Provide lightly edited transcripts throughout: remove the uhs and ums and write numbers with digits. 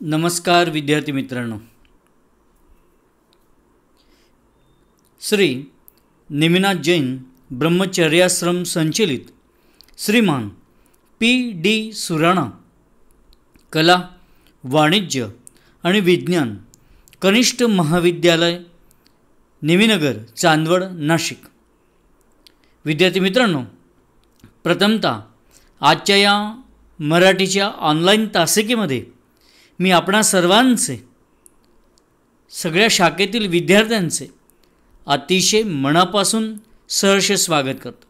नमस्कार विद्यार्थी मित्रांनो, श्री नेमिनाथ जैन ब्रह्मचर्याश्रम संचलित श्रीमान P.D. सुराणा कला, वाणिज्य आणि विज्ञान कनिष्ठ महाविद्यालय नेमिनगर, चांदवड, नाशिक. विद्यार्थी मित्रांनो, प्रथमतः आजच्या या मराठीच्या ऑनलाईन तासिकेमध्ये मी आपणा सर्वांचे, सगळ्या शाखेतील विद्यार्थ्यांचे अतिशय मनापासून सहर्ष स्वागत करतो.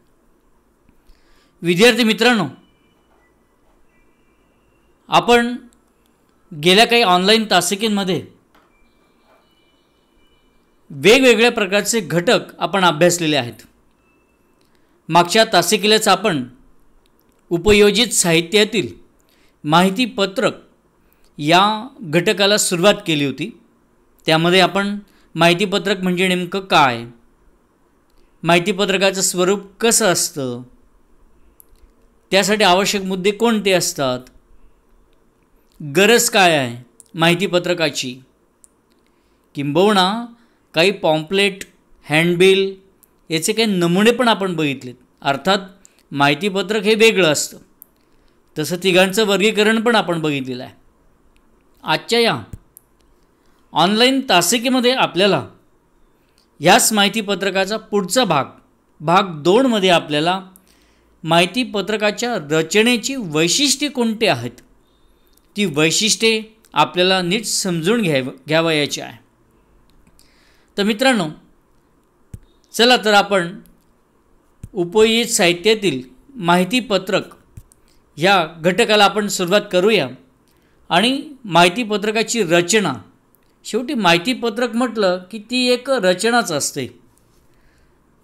विद्यार्थी मित्रांनो, आपण गेल्या काही ऑनलाईन तासिकेमध्ये वेगवेगळ्या प्रकारचे घटक आपण अभ्यासलेले आहेत. मागच्या तासिकेलाच आपण उपयोजित साहित्यातील माहिती पत्रक या घटकाला सुरुवात केली होती. त्यामध्ये आपण माहिती पत्रक म्हणजे नेमकं काय, माहिती पत्रकाचं स्वरूप कसं असतं, त्यासाठी आवश्यक मुद्दे कोणते असतात, गरज काय आहे माहिती पत्रकाची, किंबहुना काही पॉम्पलेट, हँडबिल याचे काही नमुने पण आपण बघितलेत. अर्थात माहिती पत्रक हे वेगळं असतं, तसं तिघांचं वर्गीकरण पण आपण बघितलेलं आहे. आजच्या या ऑनलाईन तासिकेमध्ये आपल्याला याच माहिती पत्रकाचा पुढचा भाग 2 मध्ये आपल्याला माहिती पत्रकाच्या रचनेची वैशिष्ट्ये कोणती आहेत, ती वैशिष्ट्ये आपल्याला नीट समजून घ्यावयाची आहे. तर मित्रांनो, चला तर आपण उपयोजित साहित्यातील माहिती पत्रक या घटकाला आपण सुरुवात करूया. आणि माहिती पत्रकाची रचना, शेवटी माहिती पत्रक म्हटलं की ती एक रचनाच असते.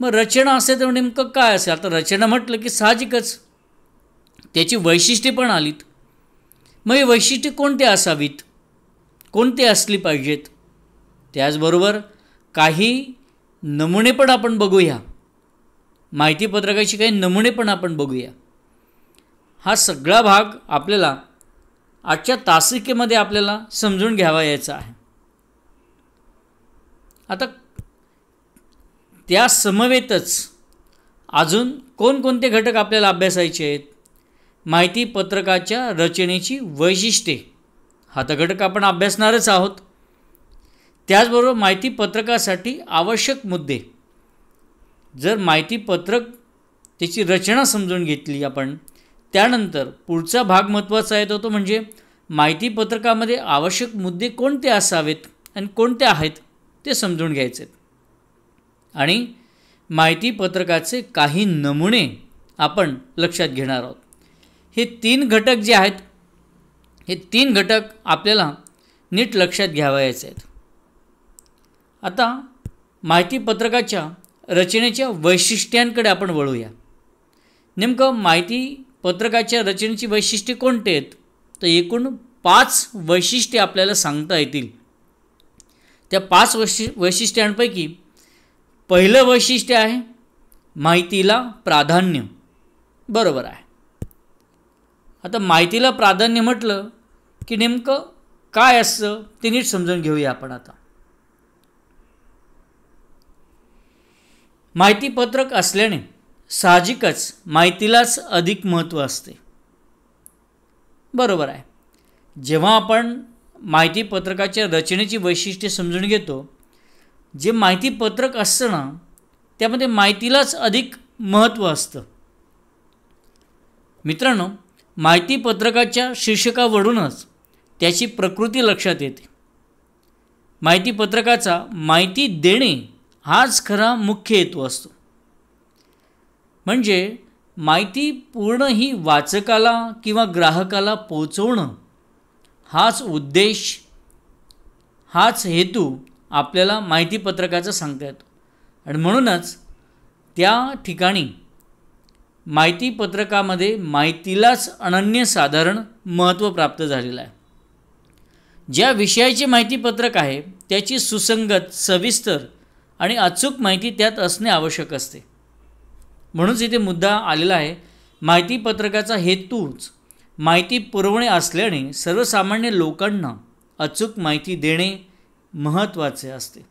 मग रचना असे तर नेमकं काय असेल? आता रचना म्हटलं की साहजिकच त्याची वैशिष्ट्ये पण आलीत. मग ही वैशिष्ट्ये कोणती असावीत, कोणती असली पाहिजेत, त्याचबरोबर काही नमुने पण आपण बघूया. माहिती पत्रकाची काही नमुने पण आपण बघूया. हा सगळा भाग आपल्याला आजच्या तासिकेमध्ये आपल्याला समजून घ्यावा यायचा आहे. आता त्या समवेतच अजून कोणकोणते घटक आपल्याला अभ्यासायचे आहेत? माहिती पत्रकाच्या रचनेची वैशिष्ट्ये हा तर घटक आपण अभ्यासणारच आहोत. त्याचबरोबर माहिती पत्रकासाठी आवश्यक मुद्दे. जर माहिती पत्रक त्याची रचना समजून घेतली आपण, त्यानंतर पुढचा भाग महत्त्वाचा आहे तो म्हणजे माहिती पत्रकामध्ये आवश्यक मुद्दे कोणते असावेत आणि कोणते आहेत ते समजून घ्यायचे. आणि माहिती पत्रकाचे काही नमुने आपण लक्षात घेणार आहोत. हे 3 घटक जे आहेत, हे 3 घटक आपल्याला नीट लक्षात घ्यावयाचे आहेत. आता माहिती पत्रकाच्या रचनेच्या वैशिष्ट्यांकडे आपण वळूया. नेमकं माहिती पत्रकाच्या रचनेची वैशिष्ट्ये कोणते आहेत? तर एकूण 5 वैशिष्ट्ये आपल्याला सांगता येतील. त्या 5 वैशिष्ट्यांपैकी पहिलं वैशिष्ट्य आहे माहितीला प्राधान्य. बरोबर आहे. आता माहितीला प्राधान्य म्हटलं की नेमकं काय असतं ते नीट समजून घेऊया आपण. आता माहिती पत्रक असल्याने साहजिकच माहितीलाच अधिक महत्त्व असते. बरोबर आहे. जेव्हा आपण माहिती पत्रकाच्या रचनेची वैशिष्ट्ये समजून घेतो, जे माहिती पत्रक असतं ना, त्यामध्ये माहितीलाच अधिक महत्त्व असतं. मित्रांनो, माहिती पत्रकाच्या शीर्षकावरूनच त्याची प्रकृती लक्षात येते. माहिती पत्रकाचा माहिती देणे हाच खरा मुख्य हेतू असतो. म्हणजे माहिती पूर्ण ही वाचकाला किंवा ग्राहकाला पोहोचवणं हाच उद्देश, हाच हेतू आपल्याला माहिती पत्रकाचा सांगता येतो. आणि म्हणूनच त्या ठिकाणी माहिती पत्रकामध्ये माहितीलाच अनन्यसाधारण महत्त्व प्राप्त झालेलं आहे. ज्या विषयाचे माहिती पत्रक आहे त्याची सुसंगत, सविस्तर आणि अचूक माहिती त्यात असणे आवश्यक असते. म्हणूनच इथे मुद्दा आलेला आहे, माहिती पत्रकाचा हेतूच माहिती पुरवणे असल्याने सर्वसामान्य लोकांना अचूक माहिती देणे महत्त्वाचे असते.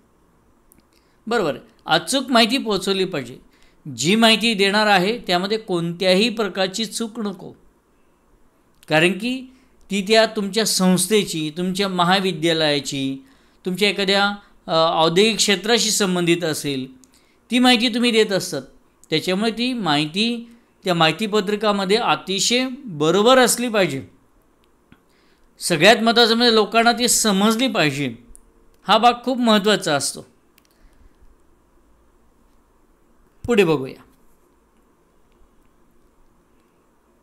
बरोबर आहे, अचूक माहिती पोहोचवली पाहिजे. जी माहिती देणार आहे त्यामध्ये कोणत्याही प्रकारची चूक नको, कारण की ती त्या तुमच्या संस्थेची, तुमच्या महाविद्यालयाची, तुमच्या एखाद्या औद्योगिक क्षेत्राशी संबंधित असेल, ती माहिती तुम्ही देत असतात. त्याच्यामुळे ती माहिती त्या माहितीपत्रकामध्ये अतिशय बरोबर असली पाहिजे. सगळ्यात महत्त्वाचं म्हणजे लोकांना ती समजली पाहिजे. हा भाग खूप महत्त्वाचा असतो. पुढे बघूया.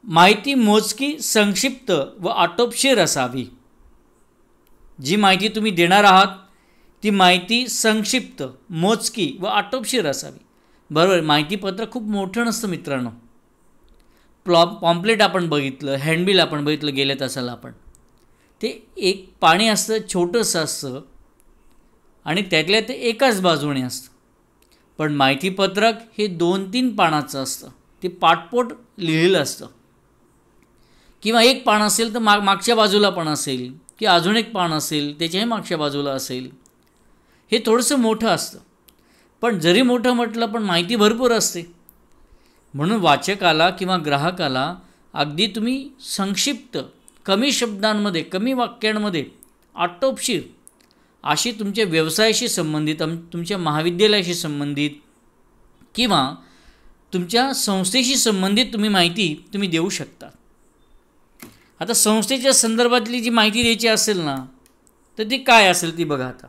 माहिती मोजकी, संक्षिप्त व आटोपशीर असावी. जी माहिती तुम्ही देणार आहात ती माहिती संक्षिप्त, मोजकी व आटोपशीर असावी. बरोबर, माहितीपत्र खूप मोठं नसतं मित्रांनो. पॉम्पलेट आपण बघितलं, हँडबिल आपण बघितलं गेल्या तासाला आपण, ते एक पाणी असतं, छोटंसं असतं आणि त्यातल्या ते एकाच बाजूने असतं. पण माहितीपत्रक हे 2-3 पानाचं असतं. ते पाठपोट लिहिलेलं असतं, किंवा एक पान असेल तर मागच्या बाजूला पण असेल, की अजून एक पान असेल त्याच्याही मागच्या बाजूला असेल. हे थोडंसं मोठं असतं, पण जरी मोठं म्हटलं पण माहिती भरपूर असते. म्हणून वाचकाला किंवा ग्राहकाला अगदी तुम्ही संक्षिप्त, कमी शब्दांमध्ये, कमी वाक्यांमध्ये, आटोपशीर अशी तुमच्या व्यवसायाशी संबंधित, तुमच्या महाविद्यालयाशी संबंधित किंवा तुमच्या संस्थेशी संबंधित तुम्ही माहिती तुम्ही देऊ शकता. आता संस्थेच्या संदर्भातली जी माहिती द्यायची असेल ना, तर ती काय असेल ती बघा. आता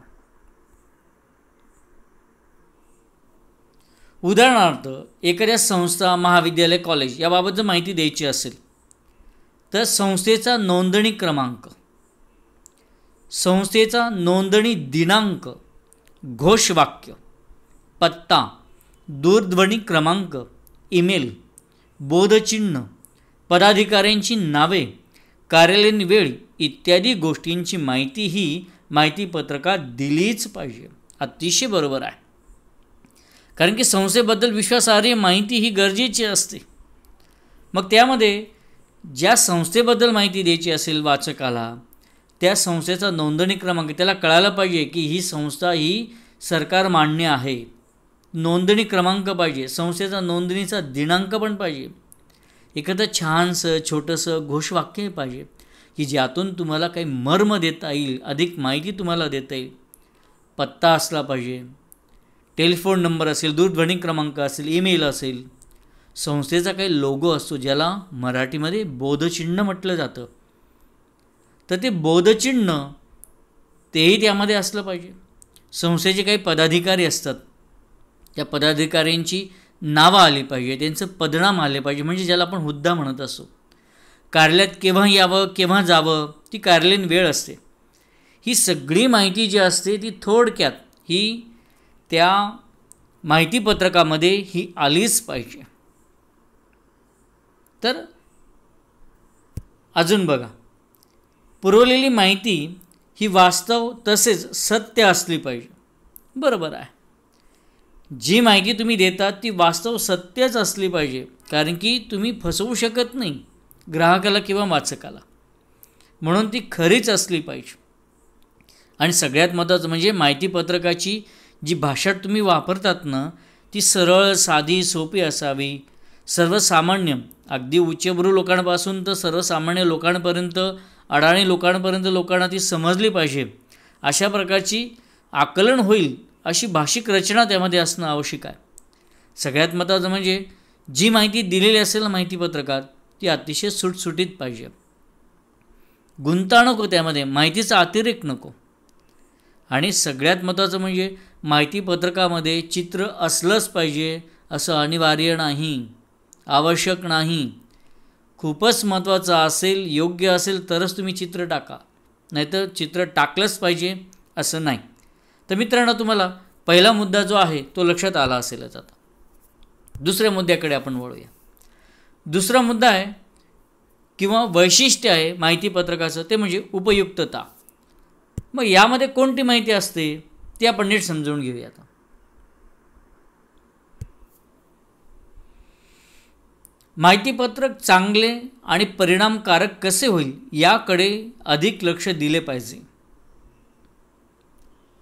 उदाहरणार्थ एखाद्या संस्था, महाविद्यालय, कॉलेज याबाबत जर माहिती द्यायची असेल तर संस्थेचा नोंदणी क्रमांक, संस्थेचा नोंदणी दिनांक, घोषवाक्य, पत्ता, दूरध्वनी क्रमांक, ईमेल, बोधचिन्ह, पदाधिकाऱ्यांची नावे, कार्यालयीन वेळ इत्यादी गोष्टींची माहिती ही माहितीपत्रकात दिलीच पाहिजे. अतिशय बरोबर आहे, कारण की संस्थेबद्दल विश्वासार्ह माहिती ही गरजेची असते. मग त्यामध्ये ज्या संस्थेबद्दल माहिती द्यायची असेल वाचकाला, त्या संस्थेचा नोंदणी क्रमांक त्याला कळायला पाहिजे की ही संस्था ही सरकार मान्य आहे. नोंदणी क्रमांक पाहिजे, संस्थेचा नोंदणीचा दिनांक पण पाहिजे. एखादं छानसं छोटंसं घोषवाक्य पाहिजे की ज्यातून तुम्हाला काही मर्म देता येईल, अधिक माहिती तुम्हाला देता येईल. पत्ता असला पाहिजे, टेलिफोन नंबर असेल, दूरध्वनी क्रमांक असेल, ईमेल असेल. संस्थेचा काही लोगो असतो ज्याला मराठीमध्ये बोधचिन्ह म्हटलं जातं, तर ते बोधचिन्ह तेही त्यामध्ये असलं पाहिजे. संस्थेचे काही पदाधिकारी असतात, त्या पदाधिकाऱ्यांची नावं आली पाहिजे, त्यांचं पदनाम आले पाहिजे, म्हणजे ज्याला आपण हुद्दा म्हणत असतो. कार्यालयात केव्हा यावं, केव्हा जावं, ती कार्यालयीन वेळ असते. ही सगळी माहिती जी असते ती थोडक्यात ही त्या माहितीपत्रकामध्ये ही आलीच पाहिजे. तर अजून बघा, पुरवलेली माहिती ही वास्तव तसेच सत्य असली पाहिजे. बरोबर आहे, जी माहिती तुम्ही देतात ती वास्तव सत्यच असली पाहिजे, कारण की तुम्ही फसवू शकत नाही ग्राहकाला किंवा वाचकाला, म्हणून ती खरीच असली पाहिजे. आणि सगळ्यात महत्त्वाचं म्हणजे माहितीपत्रकाची जी भाषा तुम्ही वापरतात ना, ती सरळ, साधी, सोपी असावी. सर्वसामान्य, अगदी उच्चभ्रू लोकांपासून तर सर्वसामान्य लोकांपर्यंत, अडाणी लोकांपर्यंत लोकांना ती समजली पाहिजे. अशा प्रकारची आकलन होईल अशी भाषिक रचना त्यामध्ये असणं आवश्यक आहे. सगळ्यात महत्त्वाचं म्हणजे जी माहिती दिलेली असेल ना माहितीपत्रकात, ती अतिशय सुटसुटीत पाहिजे. गुंता नको त्यामध्ये, माहितीचा अतिरेक नको. आणि सगळ्यात महत्त्वाचं म्हणजे माहितीपत्रकामध्ये चित्र असलंच पाहिजे असं अनिवार्य नाही, आवश्यक नाही. खूपच महत्त्वाचं असेल, योग्य असेल तरच तुम्ही चित्र टाका, नाहीतर चित्र टाकलंच पाहिजे असं नाही. तर मित्रांनो, तुम्हाला पहिला मुद्दा जो आहे तो लक्षात आला असेलच. आता दुसऱ्या मुद्द्याकडे आपण वळूया. दुसरा मुद्दा आहे किंवा वैशिष्ट्य आहे माहितीपत्रकाचं, ते म्हणजे उपयुक्तता. मग यामध्ये कोणती माहिती असते ती आपण नीट समजून घेऊया. आता माहितीपत्रक चांगले आणि परिणामकारक कसे होईल याकडे अधिक लक्ष दिले पाहिजे.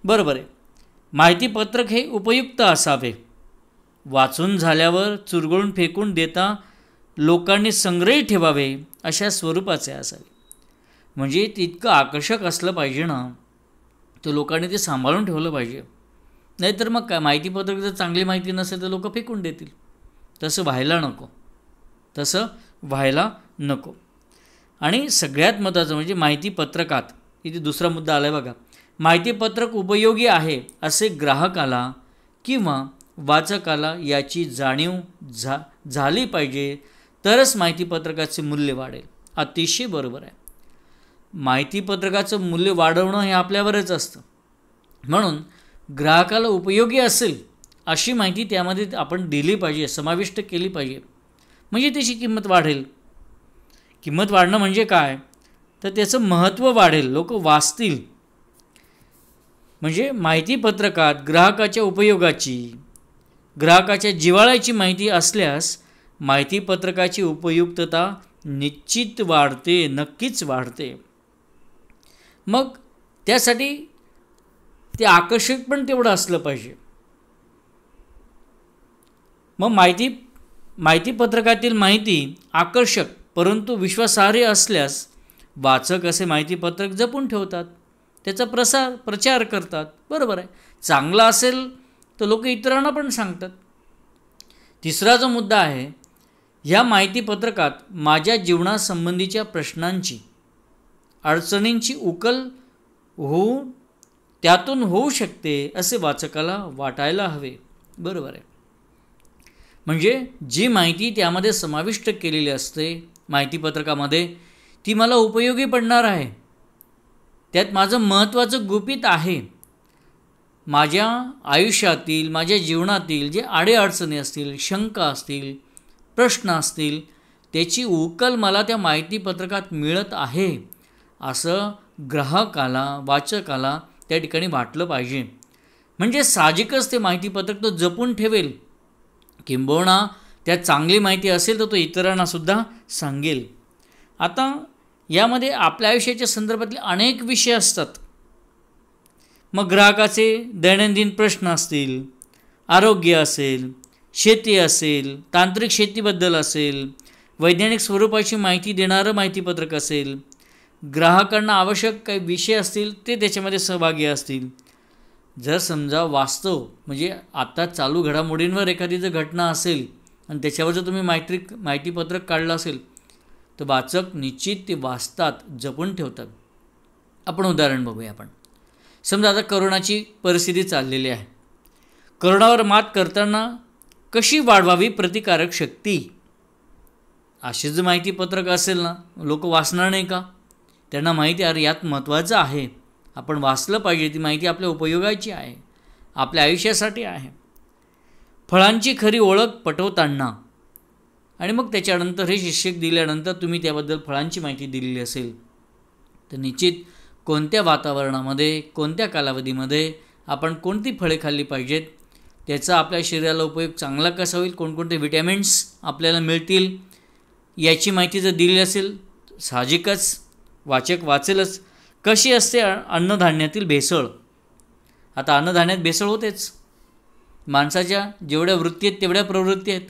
बरोबर आहे. माहितीपत्रक हे उपयुक्त असावे. वाचून झाल्यावर चुरगळून फेकून देता लोकांनी संग्रही ठेवावे अशा स्वरूपाचे असावे. म्हणजे ते इतकं आकर्षक असलं पाहिजे ना, तर लोकांनी ते सांभाळून ठेवलं पाहिजे. नाहीतर मग काय, माहितीपत्रक जर चांगली माहिती नसेल तर लोक फेकून देतील. तसं व्हायला नको. आणि सगळ्यात महत्त्वाचं म्हणजे माहितीपत्रकात इथे दुसरा मुद्दा आला आहे बघा. माहितीपत्रक उपयोगी आहे असे ग्राहकाला किंवा वाचकाला याची जाणीव झाली पाहिजे, तरच माहितीपत्रकाचे मूल्य वाढेल. अतिशय बरोबर आहे. माहितीपत्रकाचं मूल्य वाढवणं हे आपल्यावरच असतं. म्हणून ग्राहकाला उपयोगी असेल अशी माहिती त्यामध्ये आपण दिली पाहिजे, समाविष्ट केली पाहिजे. म्हणजे त्याची किंमत वाढेल. किंमत वाढणं म्हणजे काय, तर त्याचं महत्त्व वाढेल, लोक वाचतील. म्हणजे माहितीपत्रकात ग्राहकाच्या उपयोगाची, ग्राहकाच्या जिव्हाळ्याची माहिती असल्यास माहितीपत्रकाची उपयुक्तता निश्चित वाढते, नक्कीच वाढते. मग त्यासाठी ते आकर्षक पण तेवढं असलं पाहिजे. मग माहितीपत्रकातील माहिती आकर्षक परंतु विश्वासार्ह असल्यास वाचक असे माहितीपत्रक जपून ठेवतात, त्याचा प्रचार करतात. बरोबर आहे. चांगला असेल तर लोक इतरांना पण सांगतात. तिसरा जो मुद्दा आहे, ह्या माहितीपत्रकात माझ्या जीवनासंबंधीच्या प्रश्नांची, अडचणींची उकल त्यातून होऊ शकते असे वाचकाला वाटायला हवे. बरोबर आहे. म्हणजे जी माहिती त्यामध्ये समाविष्ट केलेली असते माहितीपत्रकामध्ये, ती मला उपयोगी पडणार आहे. त्यात माझं महत्त्वाचं गुपित आहे. माझ्या आयुष्यातील, माझ्या जीवनातील जे अडीअडचणी असतील, शंका असतील, प्रश्न असतील, त्याची उकल मला त्या माहितीपत्रकात मिळत आहे असं ग्राहकाला, वाचकाला त्या ठिकाणी वाटलं पाहिजे. म्हणजे साहजिकच ते माहितीपत्रक तो जपून ठेवेल. किंबहुना त्यात चांगली माहिती असेल तर तो इतरांनासुद्धा सांगेल. आता यामध्ये आपल्या आयुष्याच्या संदर्भातले अनेक विषय असतात. मग ग्राहकाचे दैनंदिन प्रश्न असतील, आरोग्य असेल, शेती असेल, तांत्रिक शेतीबद्दल असेल, वैज्ञानिक स्वरूपाची माहिती देणारं माहितीपत्रक असेल, ग्राहकांना आवश्यक काही विषय असतील ते त्याच्यामध्ये सहभागी असतील. जर समजा वास्तव म्हणजे आता चालू घडामोडींवर एखादी जर घटना असेल आणि त्याच्यावर जर तुम्ही माहितीपत्रक काढलं असेल तर वाचक निश्चित ते वाचतात, जपून ठेवतात. आपण उदाहरण बघूया. आपण समजा आता करोनाची परिस्थिती चाललेली आहे. करोनावर मात करताना कशी वाढवावी प्रतिकारक शक्ती, असे जर माहितीपत्रक असेल ना, लोक वाचणार नाही का? त्यांना माहिती अरे यात महत्त्वाचं आहे, आपण वाचलं पाहिजे, ती माहिती आपल्या उपयोगाची आहे, आपल्या आयुष्यासाठी आहे. फळांची खरी ओळख पटवताना आणि मग त्याच्यानंतर हे शीर्षक दिल्यानंतर तुम्ही त्याबद्दल फळांची माहिती दिलेली असेल तर निश्चित कोणत्या वातावरणामध्ये, कोणत्या कालावधीमध्ये आपण कोणती फळे खाल्ली पाहिजेत, त्याचा आपल्या शरीराला उपयोग चांगला कसा होईल, कोणकोणते विटॅमिन्स आपल्याला मिळतील याची माहिती जर दिली असेल साहजिकच वाचक वाचेलच. कशी असते अन्नधान्यातील भेसळ. आता अन्नधान्यात भेसळ होतेच. माणसाच्या जेवढ्या वृत्ती आहेत तेवढ्या प्रवृत्ती आहेत.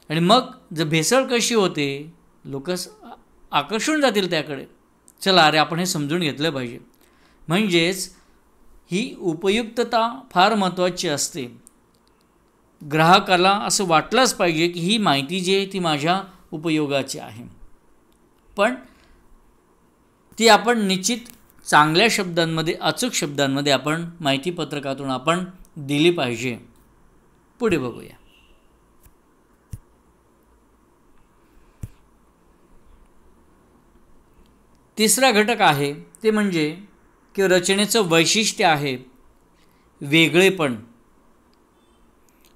आणि मग जर भेसळ कशी होते, लोक आकर्षून जातील त्याकडे. चला अरे आपण हे समजून घेतलं पाहिजे. म्हणजेच ही उपयुक्तता फार महत्त्वाची असते. ग्राहकाला असं वाटलंच पाहिजे की ही माहिती जी आहे ती माझ्या उपयोगाची आहे. पण ती आपण निश्चित चांगल्या शब्दांमध्ये, अचूक शब्दांमध्ये आपण माहितीपत्रकातून आपण दिली पाहिजे. पुढे बघूया. तिसरा घटक आहे ते म्हणजे की रचनेचं वैशिष्ट्य आहे वेगळेपण.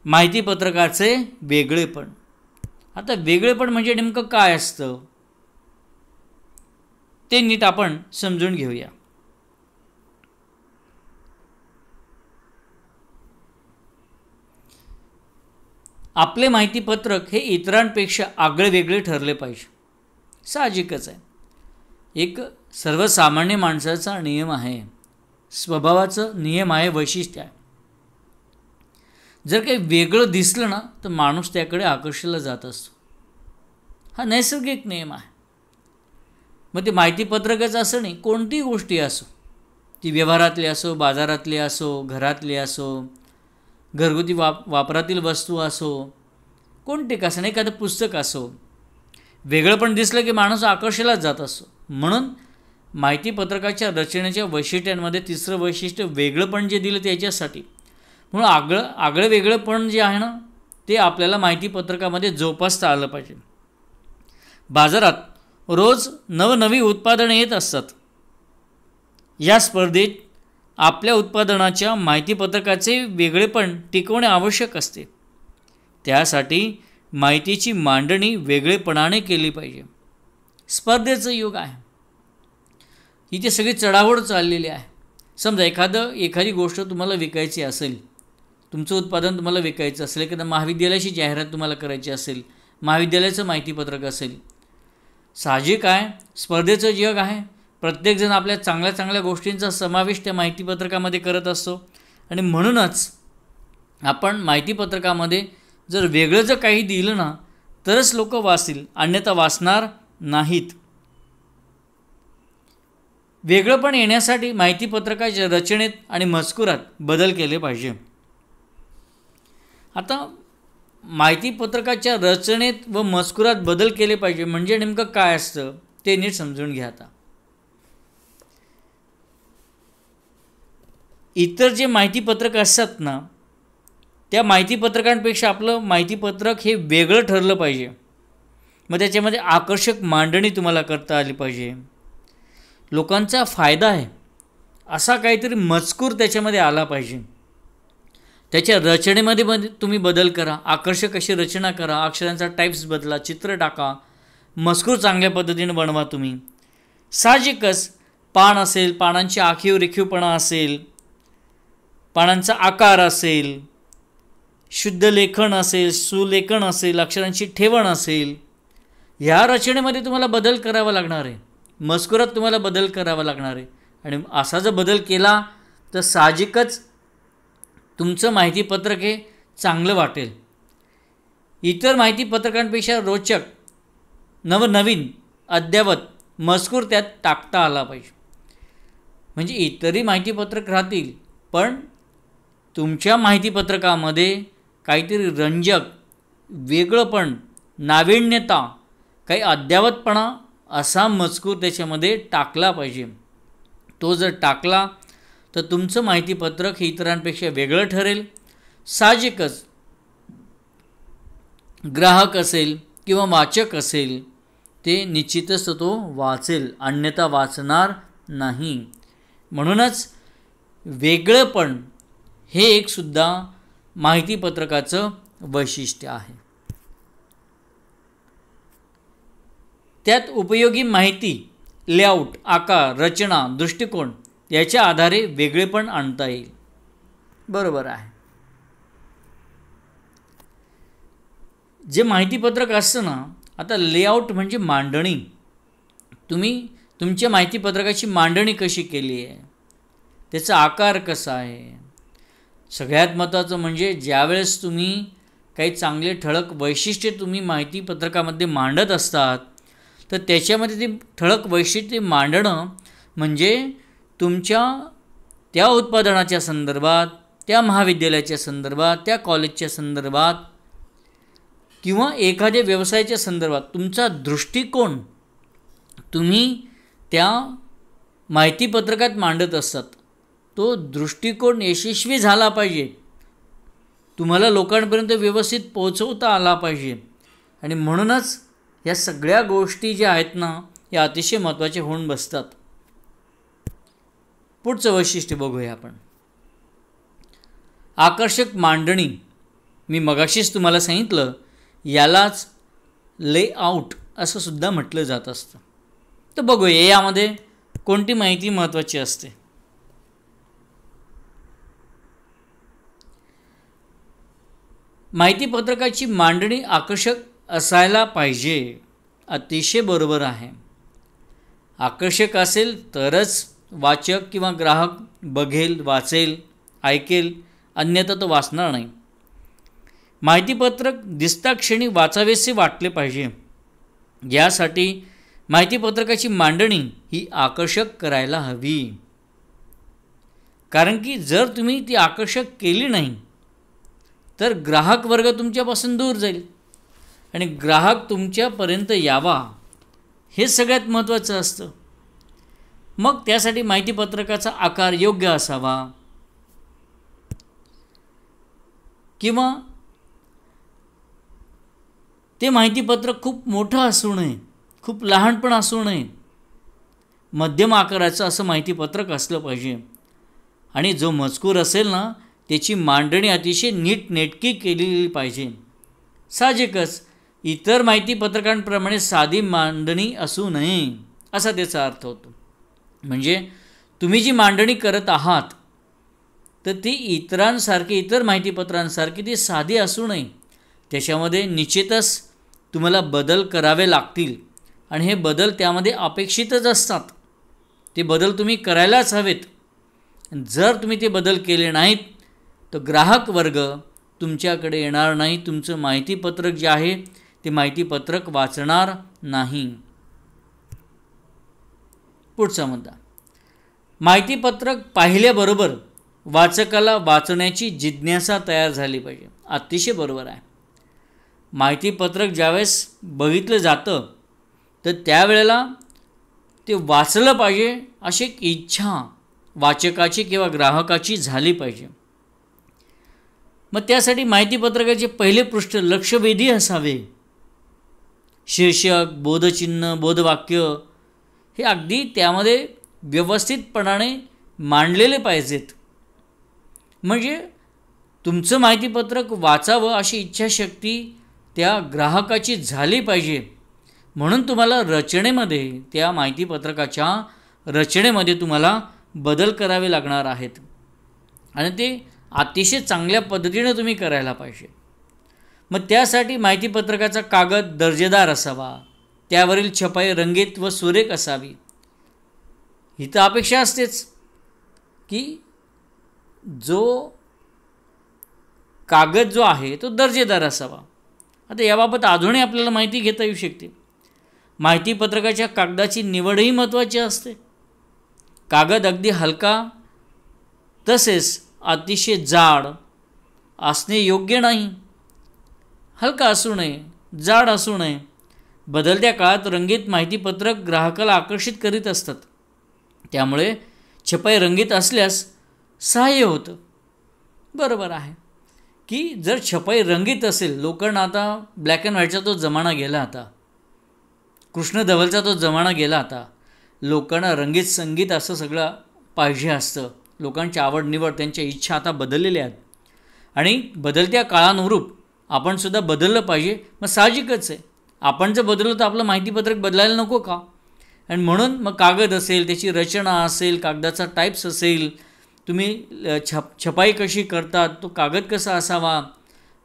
माहितीपत्रकाचे वेगळेपण. आता वेगळेपण म्हणजे नेमकं काय असतं ते नीट आपण समजून घेऊया. आपले माहितीपत्रक हे इतरांपेक्षा आगळेवेगळे ठरले पाहिजे. साहजिकच आहे. एक सर्वसामान्य माणसाचा नियम आहे स्वभावाचं नियम आहे, वैशिष्ट्य आहे. जर काही वेगळं दिसलं ना तर माणूस त्याकडे आकर्षिला जात असतो. हा नैसर्गिक नियम आहे. मग ते माहितीपत्रकच असं नाही, कोणतीही गोष्टी असो, ती व्यवहारातली असो, बाजारातली असो, घरातली असो, घरगुती वापरातील वस्तू असो, कोणते का असं नाही, एखादं पुस्तक असो, वेगळं पण दिसलं की माणूस आकर्षिलाच जात असतो. म्हणून माहितीपत्रकाच्या रचनेच्या वैशिष्ट्यांमध्ये तिसरं वैशिष्ट्य वेगळं पण जे दिलं त्याच्यासाठी. म्हणून आगळं वेगळं पण जे आहे ना ते आपल्याला माहितीपत्रकामध्ये जोपासता आलं पाहिजे. बाजारात रोज नवनवी उत्पादनं येत असतात. या स्पर्धेत आपल्या उत्पादनाच्या माहितीपत्रकाचे वेगळेपण टिकवणे आवश्यक असते. त्यासाठी माहितीची मांडणी वेगळेपणाने केली पाहिजे. स्पर्धेचं युग आहे, इथे सगळी चढाओढ चाललेली आहे. समजा एखादी गोष्ट तुम्हाला विकायची असेल, तुमचं उत्पादन तुम्हाला विकायचं असेल, एखाद्या महाविद्यालयाची जाहिरात तुम्हाला करायची असेल, महाविद्यालयाचं माहितीपत्रक असेल, साहजिक आहे स्पर्धेचं जग आहे. प्रत्येकजण आपल्या चांगल्या चांगल्या गोष्टींचा समावेश त्या माहितीपत्रकामध्ये करत असतो. आणि म्हणूनच आपण माहितीपत्रकामध्ये जर वेगळं जर काही दिलं ना तरच लोक वाचतील, अन्यथा वाचणार नाहीत. वेगळंपण येण्यासाठी माहितीपत्रकाच्या रचनेत आणि मजकुरात बदल केले पाहिजे. आता माहितीपत्रकाच्या रचनेत व मजकुरात बदल केले पाहिजे म्हणजे नेमकं काय असतं ते नीट समजून घ्या. आता इतर जे माहितीपत्रक असतात ना त्या माहितीपत्रकांपेक्षा आपलं माहितीपत्रक हे वेगळं ठरलं पाहिजे. मग त्याच्यामध्ये आकर्षक मांडणी तुम्हाला करता आली पाहिजे, लोकांचा फायदा आहे असा काहीतरी मजकूर त्याच्यामध्ये आला पाहिजे. त्याच्या रचनेमध्ये तुम्ही बदल करा, आकर्षक अशी रचना करा, अक्षरांचा टाईप्स बदला, चित्र टाका, मजकूर चांगल्या पद्धतीने बनवा तुम्ही. साहजिकच पान असेल, पानांची आखीव रेखीवपणा असेल, पानांचा आकार असेल, शुद्ध लेखन असेल, सुलेखन असेल, अक्षरांची ठेवण असेल, ह्या रचनेमध्ये तुम्हाला बदल करावा लागणार आहे, मजकुरात तुम्हाला बदल करावा लागणार आहे. आणि असा जर बदल केला तर साहजिकच तुमचं माहितीपत्रक हे चांगलं वाटेल. इतर माहितीपत्रकांपेक्षा रोचक, नवनवीन, अद्ययावत मजकूर त्यात टाकता आला पाहिजे. म्हणजे इतरही माहितीपत्रक राहतील पण तुमच्या माहितीपत्रकामध्ये काहीतरी रंजक, वेगळंपण, नाविन्यता, काही अद्ययावतपणा असा मजकूर त्याच्यामध्ये टाकला पाहिजे. तो जर टाकला तर तुमचं माहितीपत्रक हे इतरांपेक्षा वेगळं ठरेल. साहजिकच ग्राहक असेल किंवा वाचक असेल ते निश्चितच तो वाचेल, अन्यथा वाचणार नाही. म्हणूनच वेगळेपण हे एक सुद्धा माहितीपत्रकाचं वैशिष्ट्य आहे. त्यात उपयोगी माहिती, लेआउट, आकार, रचना, दृष्टिकोन याच्या आधारे वेगळेपण आणता येईल. बरोबर आहे. जे माहितीपत्रक असतं ना, आता लेआउट म्हणजे मांडणी. तुम्ही तुमच्या माहितीपत्रकाची मांडणी कशी केली आहे, त्याचा आकार कसा आहे. सगळ्यात महत्त्वाचं म्हणजे ज्यावेळेस तुम्ही काही चांगले ठळक वैशिष्ट्ये तुम्ही माहितीपत्रकामध्ये मांडत असतात तर त्याच्यामध्ये ती ठळक वैशिष्ट्ये मांडणं म्हणजे तुमच्या त्या उत्पादनाच्या संदर्भात, त्या महाविद्यालयाच्या संदर्भात, त्या कॉलेजच्या संदर्भात किंवा एखाद्या व्यवसायाच्या संदर्भात तुमचा दृष्टिकोन तुम्ही त्या माहितीपत्रकात मांडत असतात. तो दृष्टिकोन यशस्वी झाला पाहिजे, तुम्हाला लोकांपर्यंत व्यवस्थित पोहोचवता आला पाहिजे. आणि म्हणूनच या सगळ्या गोष्टी ज्या आहेत ना या अतिशय महत्त्वाच्या होऊन बसतात. पुढचं वैशिष्ट्य बघूया आपण. आकर्षक मांडणी. मी मगाशीच तुम्हाला सांगितलं यालाच लेआउट असं सुद्धा म्हटलं जात असतं. तर बघूया यामध्ये कोणती माहिती महत्त्वाची असते. माहितीपत्रकाची मांडणी आकर्षक असायला पाहिजे. अतिशय बरोबर आहे. आकर्षक असेल तरच वाचक किंवा ग्राहक बघेल, वाचेल, ऐकेल, अन्यथा तो वाचणार नाही. माहितीपत्रक दिसता क्षणी वाचावेसे वाटले पाहिजे. यासाठी माहितीपत्रकाची मांडणी ही आकर्षक करायला हवी. कारण की जर तुम्ही ती आकर्षक केली नाही तर ग्राहक वर्ग तुमच्यापासून दूर जाईल आणि ग्राहक तुमच्यापर्यंत यावा हे सगळ्यात महत्त्वाचं असतं. मग त्यासाठी माहितीपत्रकाचा आकार योग्य असावा किंवा ते माहितीपत्रक खूप मोठं असू नये, खूप लहान पण असू नये, मध्यम आकाराचं असं माहितीपत्रक असलं पाहिजे. आणि जो मजकूर असेल ना त्याची मांडणी अतिशय नीटनेटकी केलेली पाहिजे. साहजिकच इतर माहितीपत्रकांप्रमाणे साधी मांडणी असू नये असा त्याचा अर्थ होतो. म्हणजे तुम्ही जी मांडणी करत आहात तर ती इतरांसारखी, इतर माहितीपत्रांसारखी ती साधी असू नये. त्याच्यामध्ये निश्चितच तुम्हाला बदल करावे लागतील आणि हे बदल त्यामध्ये अपेक्षितच असतात. ते बदल तुम्ही करायलाच हवेत. जर तुम्ही ते बदल केले नाहीत तर ग्राहक वर्ग तुमच्याकडे येणार नाही, तुमचं माहितीपत्रक जे आहे ते माहितीपत्रक वाचणार नाही. पुढचा मुद्दा, माहितीपत्रक पाहिल्याबरोबर वाचकाला वाचण्याची जिज्ञासा तयार झाली पाहिजे. अतिशय बरोबर आहे. माहितीपत्रक ज्यावेळेस बघितलं जातं तर त्यावेळेला ते वाचलं पाहिजे अशी एक इच्छा वाचकाची किंवा ग्राहकाची झाली पाहिजे. मग त्यासाठी माहितीपत्रकाचे पहिले पृष्ठ लक्षवेधी असावे. शीर्षक, बोधचिन्ह, बोधवाक्य हे अगदी त्यामध्ये व्यवस्थितपणाने मांडलेले पाहिजेत. म्हणजे तुमचं माहितीपत्रक वाचावं अशी इच्छाशक्ती त्या ग्राहकाची झाली पाहिजे. म्हणून तुम्हाला रचनेमध्ये, त्या माहितीपत्रकाच्या रचनेमध्ये तुम्हाला बदल करावे लागणार आहेत आणि ते अतिशय चांगल्या पद्धतीने तुम्ही करायला पाहिजे. मग त्यासाठी माहितीपत्रकाचा कागद दर्जेदार असावा, त्यावरील छपाई रंगीत व सुरेख असावी. ही तर अपेक्षा असतेच की जो कागद जो आहे तो दर्जेदार असावा. आता याबाबत अजूनही आपल्याला माहिती घेता येऊ शकते. माहितीपत्रकाच्या कागदाची निवडही महत्त्वाची असते. कागद अगदी हलका तसेच अतिशय जाड असणे योग्य नाही. हलका असू नये, जाड असू नये. बदलत्या काळात रंगीत माहितीपत्रक ग्राहकाला आकर्षित करीत असतात. त्यामुळे छपाई रंगीत असल्यास सहाय्य होतं. बरोबर आहे की जर छपाई रंगीत असेल, लोकांना आता ब्लॅक अँड व्हाईटचा तो जमाना गेला, आता कृष्णधवलचा तो जमाना गेला. आता लोकांना रंगीत संगीत असं सगळं पाहिजे असतं. लोकांची आवड निवड, त्यांच्या इच्छा आता बदललेल्या आहेत आणि बदलत्या काळानुरूप आपण सुद्धा बदललं पाहिजे. मग साहजिकच आहे, आपण जर बदललो तर आपलं माहितीपत्रक बदलायला नको का? आणि म्हणून मग कागद असेल, त्याची रचना असेल, कागदाचा टाईप्स असेल, तुम्ही छपाई कशी करतात, तो कागद कसा असावा,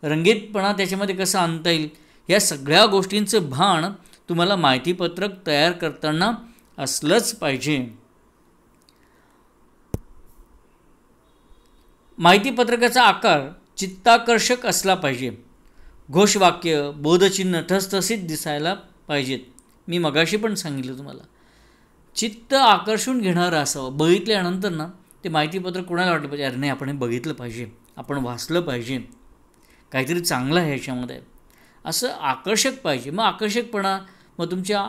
रंगीतपणा त्याच्यामध्ये कसा आणता येईल, या सगळ्या गोष्टींचं भान तुम्हाला माहितीपत्रक तयार करताना असलंच पाहिजे. माहितीपत्रकाचा आकार चित्ताकर्षक असला पाहिजे. घोषवाक्य, बोधचिन्ह ठसठसीत दिसायला पाहिजेत. मी मगाशी पण सांगितलं तुम्हाला, चित्त आकर्षून घेणारं असावं. बघितल्यानंतर ना ते माहितीपत्रक कोणाला वाटलं पाहिजे, अरे नाही आपण हे बघितलं पाहिजे, आपण वाचलं पाहिजे, काहीतरी चांगलं आहे ह्याच्यामध्ये, असं आकर्षक पाहिजे. मग आकर्षकपणा मग तुमच्या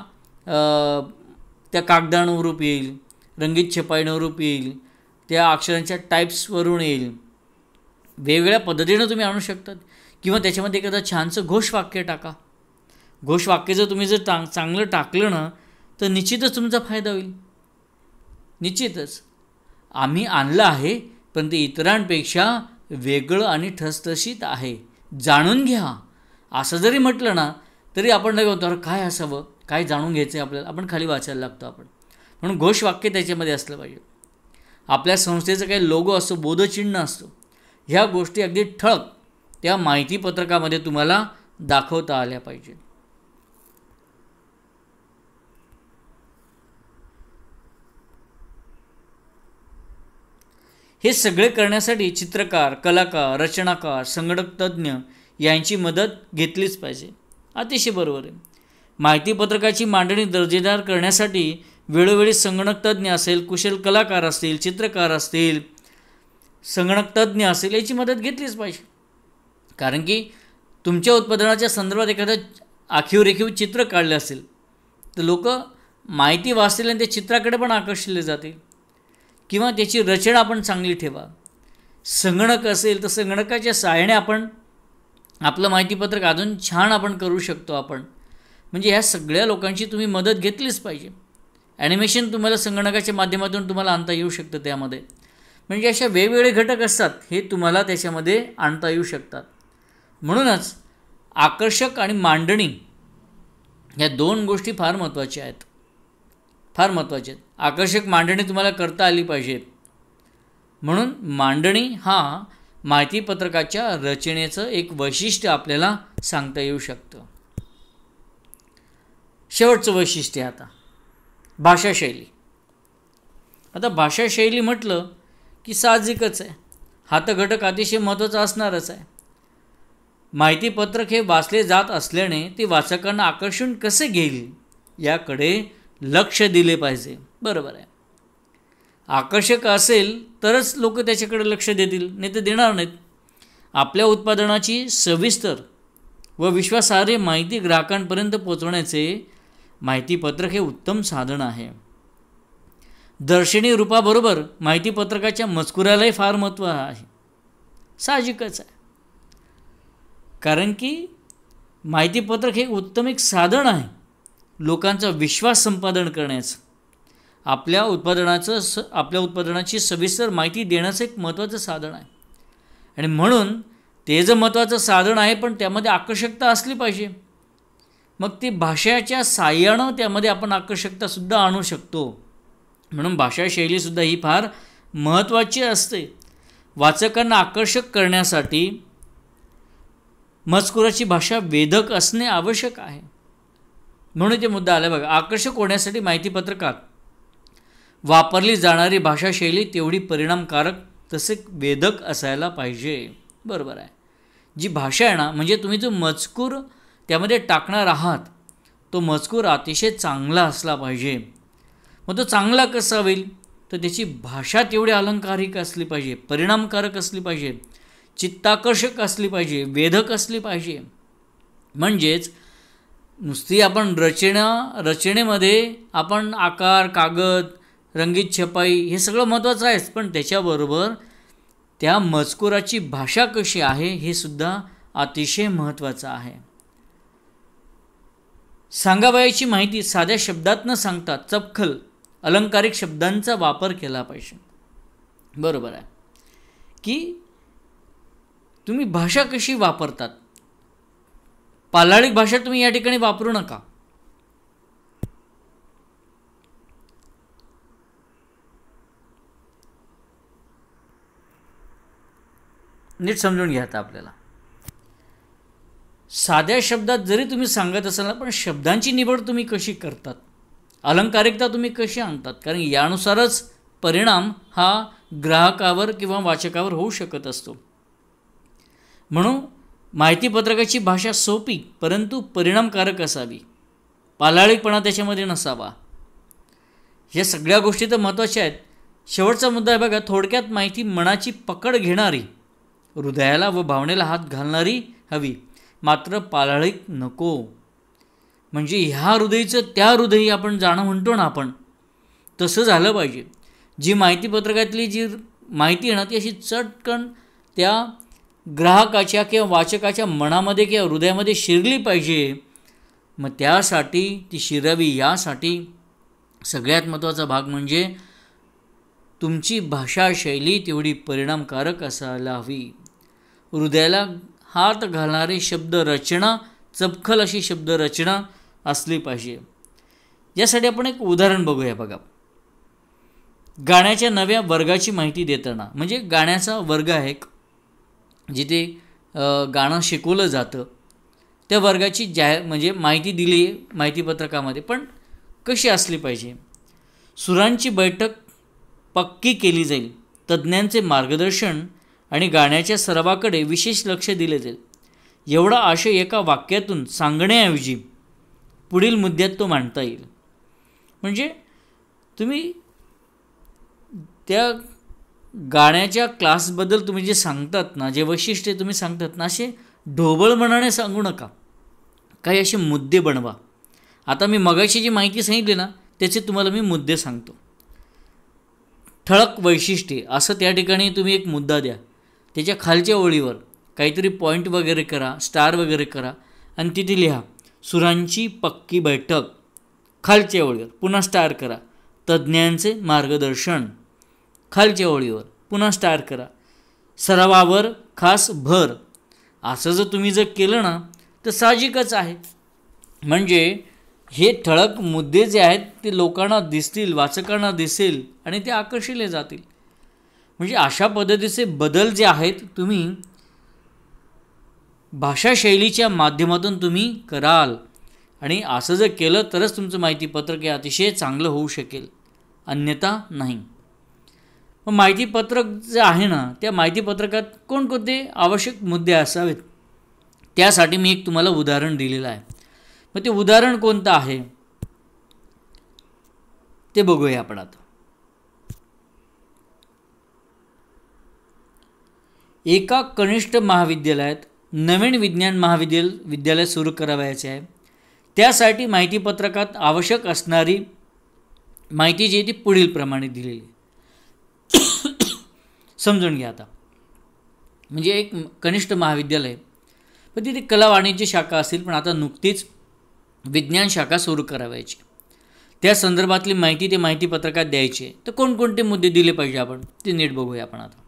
त्या कागदानुरूप येईल, रंगीत छपाईनुरूप येईल, त्या अक्षरांच्या टाईप्सवरून येईल. वेगवेगळ्या पद्धतीनं तुम्ही आणू शकतात. किंवा त्याच्यामध्ये एखादं छानसं घोषवाक्य टाका. घोषवाक्य जर तुम्ही जर चांगलं टाकलं ना तर निश्चितच तुमचा फायदा होईल. निश्चितच आम्ही आणलं आहे पण ते इतरांपेक्षा वेगळं आणि ठसठशीत आहे, जाणून घ्या, असं जरी म्हटलं ना तरी आपण नाही होतो, अरे काय असावं, काय जाणून घ्यायचं आहे आपल्याला, आपण खाली वाचायला लागतो आपण. म्हणून घोषवाक्य त्याच्यामध्ये असलं पाहिजे. आपल्या संस्थेचं काही लोगो असतो, बोधचिन्ह असतो, ह्या गोष्टी अगदी ठळक त्या माहितीपत्रकामध्ये तुम्हाला दाखवता आल्या पाहिजे. हे सगळे करण्यासाठी चित्रकार, कलाकार, रचनाकार, संगणक तज्ज्ञ यांची मदत घेतलीच पाहिजे. अतिशय बरोबर आहे. माहितीपत्रकाची मांडणी दर्जेदार करण्यासाठी वेळोवेळी संगणक तज्ज्ञ असेल, कुशल कलाकार असतील, चित्रकार असतील, संगणक तज्ज्ञ असेल, याची मदत घेतलीच पाहिजे. कारण की तुमच्या उत्पादनाच्या संदर्भात एखादं आखीव चित्र काढले असेल तर लोक माहिती वाचतील आणि त्या चित्राकडे पण आकर्षिले जातील. किंवा त्याची रचना आपण चांगली ठेवा. संगणक असेल तर संगणकाच्या सहाय्याने आपण आपलं माहितीपत्रक अजून छान आपण करू शकतो. आपण म्हणजे ह्या सगळ्या लोकांची तुम्ही मदत घेतलीच पाहिजे. ॲनिमेशन तुम्हाला संगणकाच्या माध्यमातून तुम्हाला आणता येऊ शकतं त्यामध्ये. म्हणजे अशा वेगवेगळे घटक असतात, हे तुम्हाला त्याच्यामध्ये आणता येऊ शकतात. म्हणूनच आकर्षक आणि मांडणी ह्या दोन गोष्टी फार महत्त्वाच्या आहेत. फार महत्त्वाचे आहेत. आकर्षक मांडणी तुम्हाला करता आली पाहिजे. म्हणून मांडणी हा माहितीपत्रकाच्या रचनेचं एक वैशिष्ट्य आपल्याला सांगता येऊ शकतं. शेवटचं वैशिष्ट्य आता भाषाशैली. आता भाषाशैली म्हटलं की साहजिकच आहे, हा तर घटक अतिशय महत्त्वाचा असणारच आहे. माहितीपत्रक हे वाचले जात असल्याने ते वाचकांना आकर्षून कसे घेईल याकडे लक्ष दिले पाहिजे. बरोबर आहे. आकर्षक असेल तरच लोक त्याच्याकडे लक्ष देतील, नाही तर देणार नाहीत. आपल्या उत्पादनाची सविस्तर व विश्वासार्ह माहिती ग्राहकांपर्यंत पोहोचवण्याचे माहितीपत्रक हे उत्तम साधन आहे. दर्शनी रूपाबरोबर माहितीपत्रकाच्या मजकुरालाही फार महत्त्व आहे. साहजिकच आहे. कारण की माहितीपत्रक हे उत्तम एक साधन आहे लोकांचा विश्वास संपादन करण्याचं. आपल्या उत्पादनाची सविस्तर माहिती देण्याचं एक महत्त्वाचं साधन आहे. आणि म्हणून ते जर महत्त्वाचं साधन आहे पण त्यामध्ये आकर्षकता असली पाहिजे. मग ती भाषेच्या साहाय्यानं त्यामध्ये आपण आकर्षकतासुद्धा आणू शकतो. म्हणून भाषाशैलीसुद्धा ही फार महत्त्वाची असते. वाचकांना आकर्षक करण्यासाठी मजकुराची भाषा वेधक असणे आवश्यक आहे. म्हणून ते मुद्दा आला बघा. आकर्षक होण्यासाठी माहितीपत्रकात वापरली जाणारी भाषाशैली तेवढी परिणामकारक तसे वेधक असायला पाहिजे. बरोबर आहे. जी भाषा आहे ना, म्हणजे तुम्ही जो मजकूर त्यामध्ये टाकणार आहात तो मजकूर अतिशय चांगला असला पाहिजे. मग तो चांगला कसा होईल तर त्याची भाषा तेवढी अलंकारिक असली पाहिजे, परिणामकारक असली पाहिजे, चित्ताकर्षक असली पाहिजे, वेधक असली पाहिजे. म्हणजेच नुसती आपण रचनेमध्ये आपण आकार, कागद, रंगीत छपाई हे सगळं महत्त्वाचं आहेच, पण त्याच्याबरोबर त्या मजकुराची भाषा कशी आहे हे सुद्धा अतिशय महत्त्वाचं आहे. सांगावयाची माहिती साध्या शब्दात न सांगता चपखल अलंकारिक शब्दांचा वापर केला पाहिजे. बरोबर आहे की तुम्ही भाषा कशी वापरतात. पालाळिक भाषा तुम्ही या ठिकाणी वापरू नका. नीट समजून घ्या. आता आपल्याला साध्या शब्दात जरी तुम्ही सांगत असाल ना, पण शब्दांची निवड तुम्ही कशी करतात, अलंकारिकता तुम्ही कशी आणतात, कारण यानुसारच परिणाम हा ग्राहकावर किंवा वाचकावर होऊ शकत असतो. म्हणून माहितीपत्रकाची भाषा सोपी परंतु परिणामकारक असावी. पालाळिकपणा त्याच्यामध्ये नसावा. या सगळ्या गोष्टी तर महत्त्वाच्या आहेत. शेवटचा मुद्दा आहे बघा. थोडक्यात माहिती मनाची पकड घेणारी, हृदयाला व भावनेला हात घालणारी हवी, मात्र पालाळिक नको. म्हणजे ह्या हृदयीचं त्या हृदयी आपण जाणं म्हणतो ना, आपण तसं झालं पाहिजे. जी माहितीपत्रकातली जी माहिती आहे ना ती अशी चटकन त्या ग्राहकाच्या किंवा वाचकाच्या मनामध्ये किंवा हृदयामध्ये शिरली पाहिजे. मग त्यासाठी ती शिरावी यासाठी सगळ्यात महत्त्वाचा भाग म्हणजे तुमची भाषाशैली तेवढी परिणामकारक असायला हवी. हृदयाला हात घालणारी शब्दरचना, चपखल अशी शब्दरचना असली पाहिजे. यासाठी आपण एक उदाहरण बघूया बघा. गाण्याच्या नव्या वर्गाची माहिती देताना, म्हणजे गाण्याचा वर्ग आहे जिथे गाणं शिकवलं जातं, त्या वर्गाची म्हणजे माहिती दिली आहे माहितीपत्रकामध्ये, पण कशी असली पाहिजे. सुरांची बैठक पक्की केली जाईल तज्ज्ञांचे मार्गदर्शन आणि गाण्याच्या सरावाकडे विशेष लक्ष दिले जाईल. एवढा आशय एका वाक्यातून सांगण्याऐवजी पुढील मुद्द्यात तो मांडता येईल. म्हणजे तुम्ही त्या गाण्याच्या क्लासबद्दल तुम्ही जे सांगतात ना, जे वैशिष्ट्य तुम्ही सांगतात ना, असे ढोबळमनाने सांगू नका. काही असे मुद्दे बनवा. आता मी मगाशी जी माहिती सांगितली ना, त्याचे तुम्हाला मी मुद्दे सांगतो. ठळक वैशिष्ट्ये असं त्या ठिकाणी तुम्ही एक मुद्दा द्या. त्याच्या खालच्या ओळीवर काहीतरी पॉईंट वगैरे करा, स्टार वगैरे करा आणि तिथे लिहा सुरांची पक्की बैठक. खालच्या ओळीवर पुन्हा स्टार करा, तज्ज्ञांचे मार्गदर्शन. खालच्या ओळीवर पुन्हा स्टार करा, सरावावर खास भर. असं जर तुम्ही केलं ना तर साहजिकच आहे. म्हणजे हे ठळक मुद्दे जे आहेत ते लोकांना दिसतील, वाचकांना दिसेल आणि ते आकर्षिले जातील. म्हणजे अशा पद्धतीचे बदल जे आहेत तुम्ही भाषाशैलीच्या माध्यमातून तुम्ही कराल. आणि असं जर केलं तरच तुमचं माहितीपत्रक हे अतिशय चांगलं होऊ शकेल, अन्यथा नाही. मग माहितीपत्रक जे आहे ना, त्या माहितीपत्रकात कोणकोणते आवश्यक मुद्दे असावेत त्यासाठी मी एक तुम्हाला उदाहरण दिलेलं आहे. मग ते उदाहरण कोणतं आहे ते बघूया आपण आता. एका कनिष्ठ महाविद्यालयात नवीन विज्ञान विद्यालय सुरू करावयाचे आहे. त्यासाठी माहितीपत्रकात आवश्यक असणारी माहिती जी आहे ती पुढील प्रमाणे दिलेली आहे. समजून घ्या आता. म्हणजे एक कनिष्ठ महाविद्यालय, पण तिथे कला वाणिज्य शाखा असेल, पण आता नुकतीच विज्ञान शाखा सुरू करावयाची. त्या संदर्भातली माहिती ते माहितीपत्रकात द्यायची आहे. तर कोणकोणते मुद्दे दिले पाहिजे आपण ते नीट बघूया आपण आता.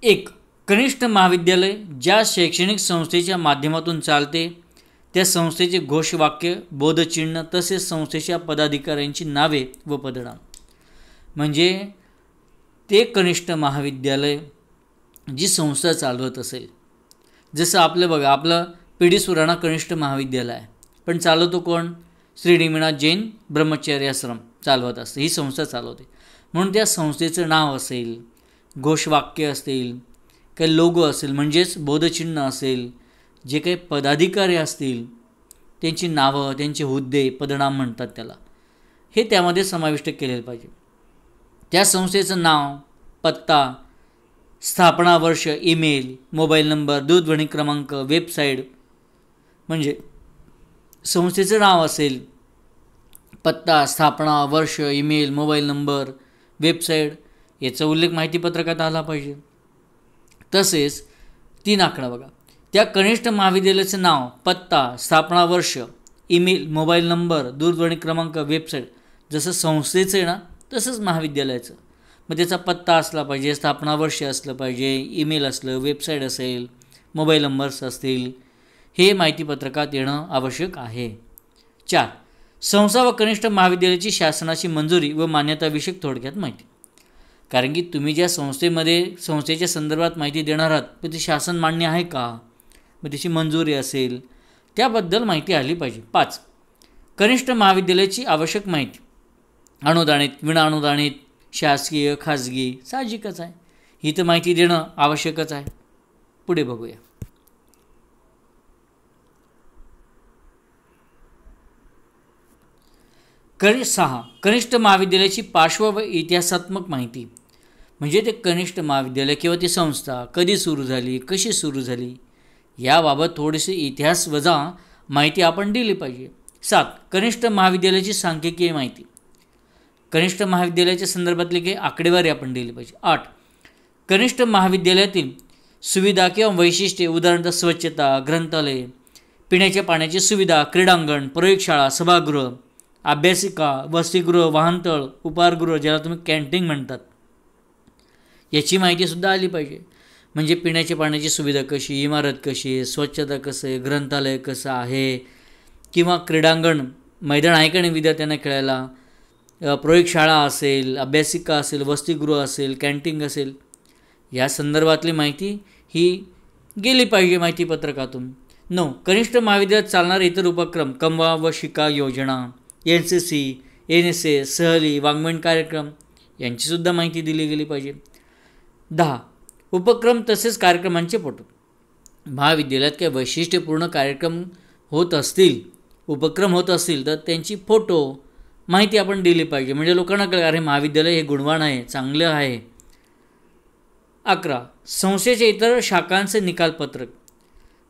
एक, कनिष्ठ महाविद्यालय ज्या शैक्षणिक संस्थेच्या माध्यमातून चालते त्या संस्थेचे घोषवाक्य, बोधचिन्ह तसेच संस्थेच्या पदाधिकाऱ्यांची नावे व पदनाम. म्हणजे ते कनिष्ठ महाविद्यालय जी संस्था चालवत असेल, जसं आपलं बघा, आपलं पिढी सुराणा कनिष्ठ महाविद्यालय आहे, पण चालवतो कोण? श्री निमिनाथ जैन ब्रह्मचर्य आश्रम चालवत असते, ही संस्था चालवते. म्हणून त्या संस्थेचं नाव असेल, घोषवाक्य असतील, काही लोगो असेल म्हणजेच बोधचिन्ह असेल, जे काही पदाधिकारी असतील त्यांची नावं, त्यांचे हुद्दे, पदनाम म्हणतात त्याला, हे त्यामध्ये समाविष्ट केलेलं पाहिजे. त्या संस्थेचं नाव, पत्ता, स्थापना वर्ष, ईमेल, मोबाईल नंबर, दूरध्वनी क्रमांक, वेबसाईट. म्हणजे संस्थेचं नाव असेल, पत्ता, स्थापना वर्ष, ईमेल, मोबाईल नंबर, वेबसाईट याचा उल्लेख माहितीपत्रकात आला पाहिजे. तसेच 3 आकडा बघा, त्या कनिष्ठ महाविद्यालयाचं नाव, पत्ता, स्थापना वर्ष, ईमेल, मोबाईल नंबर, दूरध्वनी क्रमांक, वेबसाईट. जसं संस्थेचं आहे ना तसंच महाविद्यालयाचं. मग त्याचा पत्ता असला पाहिजे, स्थापना वर्ष असलं पाहिजे, ईमेल असलं, वेबसाईट असेल, मोबाईल नंबर्स असतील, हे माहितीपत्रकात येणं आवश्यक आहे. 4, संस्था व कनिष्ठ महाविद्यालयाची शासनाची मंजुरी व मान्यताविषयक थोडक्यात माहिती. कारण की तुम्ही ज्या संस्थेच्या संदर्भात माहिती देणार आहात, पण ती शासन मान्य आहे का, मग त्याची मंजुरी असेल, त्याबद्दल माहिती आली पाहिजे. 5, कनिष्ठ महाविद्यालयाची आवश्यक माहिती, अनुदानित, विनाअनुदानित, शासकीय, खाजगी, साहजिकच आहे, ही तर माहिती देणं आवश्यकच आहे. पुढे बघूया. कनिष्ठ महाविद्यालयाची पार्श्व व इतिहासात्मक माहिती. म्हणजे ते कनिष्ठ महाविद्यालय किंवा ती संस्था कधी सुरू झाली, कशी सुरू झाली, याबाबत थोडीशी इतिहास वजा माहिती आपण दिली पाहिजे. 7, कनिष्ठ महाविद्यालयाची सांख्यिकीय माहिती, कनिष्ठ महाविद्यालयाच्या संदर्भातली काही आकडेवारी आपण दिली पाहिजे. 8, कनिष्ठ महाविद्यालयातील सुविधा किंवा वैशिष्ट्ये, उदाहरणार्थ स्वच्छता, ग्रंथालय, पिण्याच्या पाण्याची सुविधा, क्रीडांगण, प्रयोगशाळा, सभागृह, अभ्यासिका, वसतिगृह, वाहनतळ, उपाहारगृह, ज्याला तुम्ही कॅन्टीन म्हणतात, याची माहितीसुद्धा आली पाहिजे. म्हणजे पिण्याच्या पाण्याची सुविधा कशी, इमारत कशी आहे, स्वच्छता कसं आहे, ग्रंथालय कसं आहे, किंवा क्रीडांगण, मैदान आहे का नाही विद्यार्थ्यांना खेळायला, प्रयोगशाळा असेल, अभ्यासिका असेल, वसतिगृह असेल, कॅन्टीन असेल, या संदर्भातली माहिती ही गेली पाहिजे माहितीपत्रकातून. 9. कनिष्ठ महाविद्यालयात चालणारे इतर उपक्रम, कमवा व शिका योजना, NCC, NSS, सहली, वाङ्मयीन कार्यक्रम यांचीसुद्धा माहिती दिली गेली पाहिजे. 10. उपक्रम तसेच कार्यक्रमांचे फोटो. महाविद्यालयात काही वैशिष्ट्यपूर्ण कार्यक्रम होत असतील, उपक्रम होत असतील तर त्यांची फोटो माहिती आपण दिली पाहिजे, म्हणजे लोकांना कळेल अरे महाविद्यालय हे गुणवान आहे, चांगलं आहे. 11. संस्थेच्या इतर शाखांचे निकालपत्रक,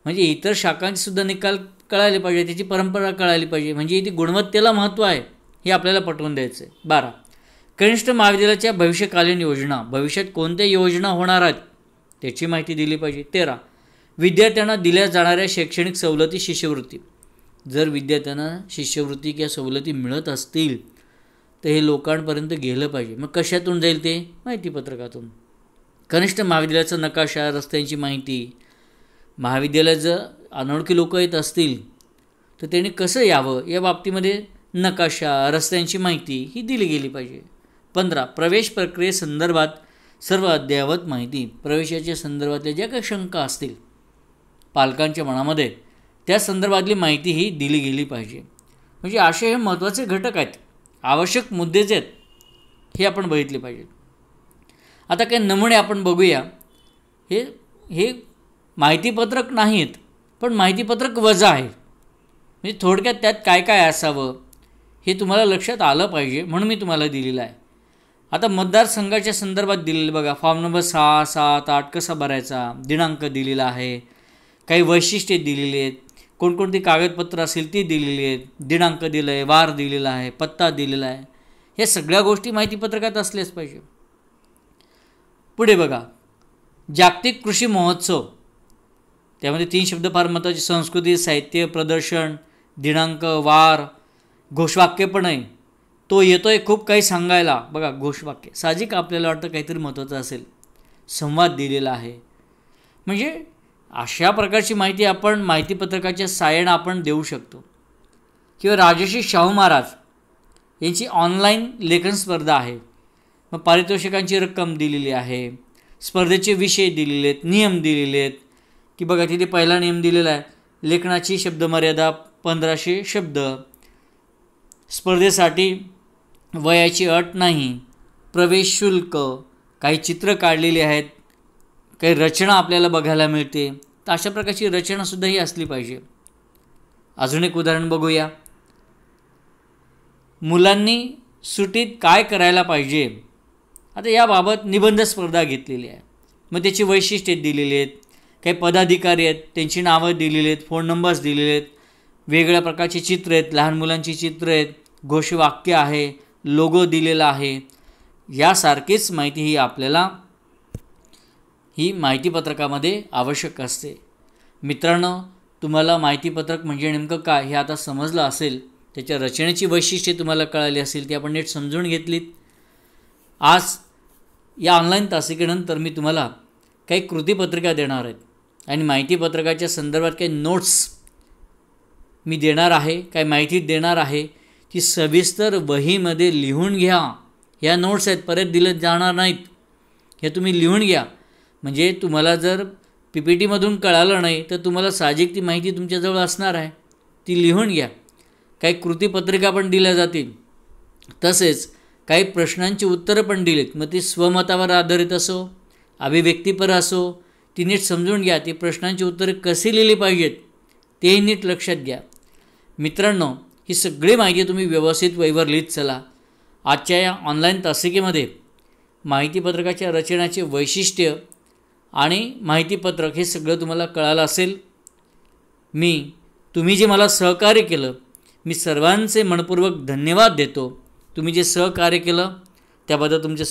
म्हणजे इतर शाखांचेसुद्धा निकाल कळायला पाहिजे, त्याची परंपरा कळायला पाहिजे, म्हणजे इथे गुणवत्तेला महत्त्व आहे हे आपल्याला पटवून द्यायचं आहे. 12. कनिष्ठ महाविद्यालयाच्या भविष्यकालीन योजना, भविष्यात कोणत्या योजना होणार आहेत त्याची माहिती दिली पाहिजे. 13. विद्यार्थ्यांना दिल्या जाणाऱ्या शैक्षणिक सवलती, शिष्यवृत्ती, जर विद्यार्थ्यांना शिष्यवृत्ती किंवा सवलती मिळत असतील तर हे लोकांपर्यंत गेलं पाहिजे. मग कशातून जाईल ते? माहितीपत्रकातून. कनिष्ठ महाविद्यालयाचा नकाशा, रस्त्यांची माहिती, महाविद्यालयात जर अनोळखी लोक येत असतील तर त्यांनी कसं यावं या बाबतीमध्ये नकाशा, रस्त्यांची माहिती ही दिली गेली पाहिजे. 15. प्रवेश प्रक्रियेसंदर्भात सर्व अद्ययावत माहिती, प्रवेशाच्या संदर्भातल्या ज्या काही शंका असतील पालकांच्या मनामध्ये त्या संदर्भातली माहिती ही दिली गेली पाहिजे. म्हणजे असे हे महत्त्वाचे घटक आहेत, आवश्यक मुद्दे जे आहेत हे आपण बघितले पाहिजेत. आता काही नमुने आपण बघूया. हे माहितीपत्रक नाहीत, पण माहितीपत्रक वजा आहे. म्हणजे थोडक्यात त्यात काय काय असावं हे तुम्हाला लक्षात आलं पाहिजे म्हणून मी तुम्हाला दिलेलं आहे. आता मतदारसंघाच्या संदर्भात दिलेलं बघा, फॉर्म नंबर 6, 7, 8 कसा भरायचा, दिनांक दिलेला आहे, काही वैशिष्ट्ये दिलेली आहेत, कोणकोणती कागदपत्र असेल ती दिलेली आहेत, दिनांक दिलं आहे, वार दिलेला आहे, पत्ता दिलेला आहे, हे सगळ्या गोष्टी माहितीपत्रकात असल्याच पाहिजे. पुढे बघा, जागतिक कृषी महोत्सव, त्यामध्ये 3 शब्द फार महत्त्वाचे, संस्कृती, साहित्य, प्रदर्शन, दिनांक, वार, घोषवाक्य पण आहे. तो येतोय खूप काही सांगायला. बघा घोषवाक्य साहजिक आपल्याला वाटतं काहीतरी महत्त्वाचं असेल, संवाद दिलेला आहे. म्हणजे अशा प्रकारची माहिती आपण माहितीपत्रकाच्या साहाय्यानं आपण देऊ शकतो. किंवा राजर्षी शाहू महाराज यांची ऑनलाईन लेखन स्पर्धा आहे, मग पारितोषिकांची रक्कम दिलेली आहे, स्पर्धेचे विषय दिलेले आहेत, नियम दिलेले आहेत की बघा तिथे पहिला नियम दिलेला आहे, लेखनाची शब्दमर्यादा 1500 शब्द, स्पर्धेसाठी वयाची अट नाही, प्रवेश शुल्क, काही चित्र काढलेली आहेत, काही रचना आपल्याला बघायला मिळते, तर अशा प्रकारची रचनासुद्धा ही असली पाहिजे. अजून एक उदाहरण बघूया. मुलांनी सुट्टीत काय करायला पाहिजे, आता याबाबत निबंध स्पर्धा घेतलेली आहे, मग त्याची वैशिष्ट्ये दिलेली आहेत, काही पदाधिकारी आहेत त्यांची नावं दिलेली आहेत, फोन नंबर्स दिलेले आहेत, वेगळ्या प्रकारचे चित्र आहेत, लहान मुलांची चित्र आहेत, घोषवाक्य आहे, लोगो दिलेला आहे. यासारखीच माहिती ही आपल्याला ही माहितीपत्रकामध्ये आवश्यक असते. मित्रांनो, तुम्हाला माहितीपत्रक म्हणजे नेमकं काय हे आता समजलं असेल, त्याच्या रचनेची वैशिष्ट्ये तुम्हाला कळाली असेल, ती आपण नीट समजून घेतलीत. आज या ऑनलाईन तासिकेनंतर मी तुम्हाला काही कृतीपत्रिका देणार आहेत आणि माहितीपत्रकाच्या संदर्भात काही नोट्स मी देणार आहे, काही माहिती देणार आहे, ती सविस्तर वहीमध्ये लिहून घ्या. ह्या नोट्स आहेत, परत दिले जाणार नाहीत, हे तुम्ही लिहून घ्या. म्हणजे तुम्हाला जर PPTमधून कळालं नाही तर तुम्हाला साहजिक ती माहिती तुमच्याजवळ असणार आहे, ती लिहून घ्या. काही कृतीपत्रिका पण दिल्या जातील, तसेच काही प्रश्नांची उत्तरं पण दिलीत, मग ती स्वमतावर आधारित असो, अभिव्यक्तीपर असो, ती नीट समजून घ्या. ती प्रश्नांची उत्तरे कशी लिहिली पाहिजेत तेही नीट लक्षात घ्या. मित्रांनो, ही सगळी माहिती तुम्ही व्यवस्थित वहीवर लिहित चला. आजच्या या ऑनलाईन तासिकेमध्ये माहितीपत्रकाच्या रचनाचे वैशिष्ट्य आणि माहितीपत्रक हे सगळं तुम्हाला कळालं असेल. तुम्ही जे मला सहकार्य केलं, मी सर्वांचे मनपूर्वक धन्यवाद देतो. तुम्ही जे सहकार्य केलं त्याबद्दल तुमचे